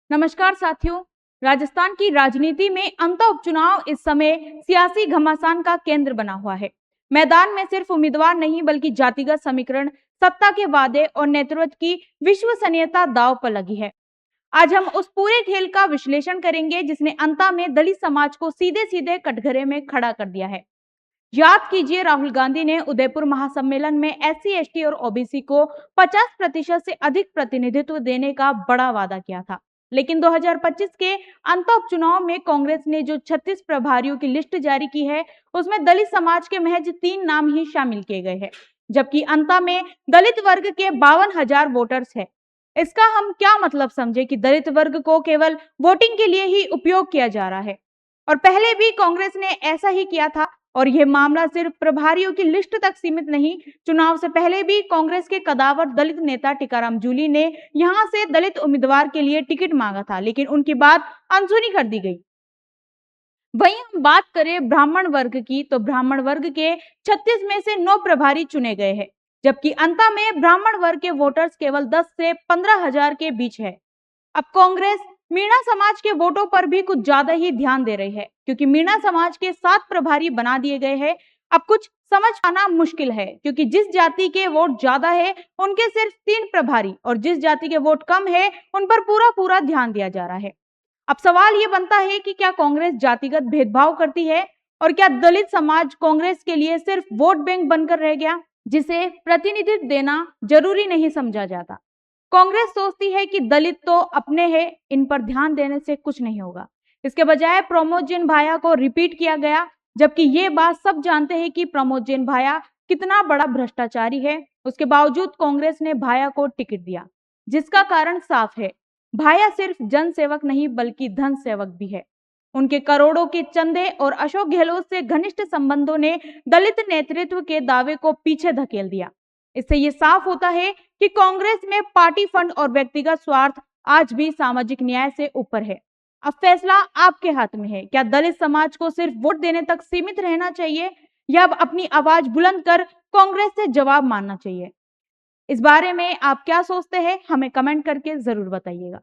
नमस्कार साथियों। राजस्थान की राजनीति में अंतर उपचुनाव इस समय सियासी घमासान का केंद्र बना हुआ है। मैदान में सिर्फ उम्मीदवार नहीं बल्कि जातिगत समीकरण, सत्ता के वादे और नेतृत्व की विश्वसनीयता दांव पर लगी है। आज हम उस पूरे खेल का विश्लेषण करेंगे जिसने अंता में दलित समाज को सीधे सीधे कटघरे में खड़ा कर दिया है। याद कीजिए, राहुल गांधी ने उदयपुर महासम्मेलन में एससी, एसटी और ओबीसी को 50% से अधिक प्रतिनिधित्व देने का बड़ा वादा किया था। लेकिन 2025 के अंतर उपचुनाव में कांग्रेस ने जो 36 प्रभारियों की लिस्ट जारी की है, उसमें दलित समाज के महज 3 नाम ही शामिल किए गए हैं, जबकि अंतर में दलित वर्ग के 52,000 वोटर्स है। इसका हम क्या मतलब समझे कि दलित वर्ग को केवल वोटिंग के लिए ही उपयोग किया जा रहा है। और पहले भी कांग्रेस ने ऐसा ही किया था। और यह मामला सिर्फ प्रभारियों की लिस्ट तक सीमित नहीं, चुनाव से पहले भी कांग्रेस के कदावर दलित नेता टीकाराम जूली ने यहां से दलित उम्मीदवार के लिए टिकट मांगा था, लेकिन उनकी बात अनसुनी कर दी गई। वहीं हम बात करें ब्राह्मण वर्ग की, तो ब्राह्मण वर्ग के 36 में से 9 प्रभारी चुने गए हैं, जबकि अंतर में ब्राह्मण वर्ग के वोटर्स केवल 10 से 15,000 के बीच है। अब कांग्रेस मीणा समाज के वोटों पर भी कुछ ज्यादा ही ध्यान दे रही है, क्योंकि मीणा समाज के 7 प्रभारी बना दिए गए हैं। अब कुछ समझ पाना मुश्किल है, क्योंकि जिस जाति के वोट ज्यादा है उनके सिर्फ 3 प्रभारी और जिस जाति के वोट कम है उन पर पूरा पूरा ध्यान दिया जा रहा है। अब सवाल ये बनता है कि क्या कांग्रेस जातिगत भेदभाव करती है, और क्या दलित समाज कांग्रेस के लिए सिर्फ वोट बैंक बनकर रह गया, जिसे प्रतिनिधित्व देना जरूरी नहीं समझा जाता। कांग्रेस सोचती है कि दलित तो अपने हैं, इन पर ध्यान देने से कुछ नहीं होगा। इसके बजाय प्रमोद जैन भाया को रिपीट किया गया, जबकि ये बात सब जानते हैं कि प्रमोद जैन भाया कितना बड़ा भ्रष्टाचारी है। उसके बावजूद कांग्रेस ने भाया को टिकट दिया, जिसका कारण साफ है। भाया सिर्फ जन सेवक नहीं बल्कि धन सेवक भी है। उनके करोड़ों के चंदे और अशोक गहलोत से घनिष्ठ संबंधों ने दलित नेतृत्व के दावे को पीछे धकेल दिया। इससे ये साफ होता है कि कांग्रेस में पार्टी फंड और व्यक्तिगत स्वार्थ आज भी सामाजिक न्याय से ऊपर है। अब फैसला आपके हाथ में है। क्या दलित समाज को सिर्फ वोट देने तक सीमित रहना चाहिए, या अब अपनी आवाज बुलंद कर कांग्रेस से जवाब मांगना चाहिए? इस बारे में आप क्या सोचते हैं, हमें कमेंट करके जरूर बताइएगा।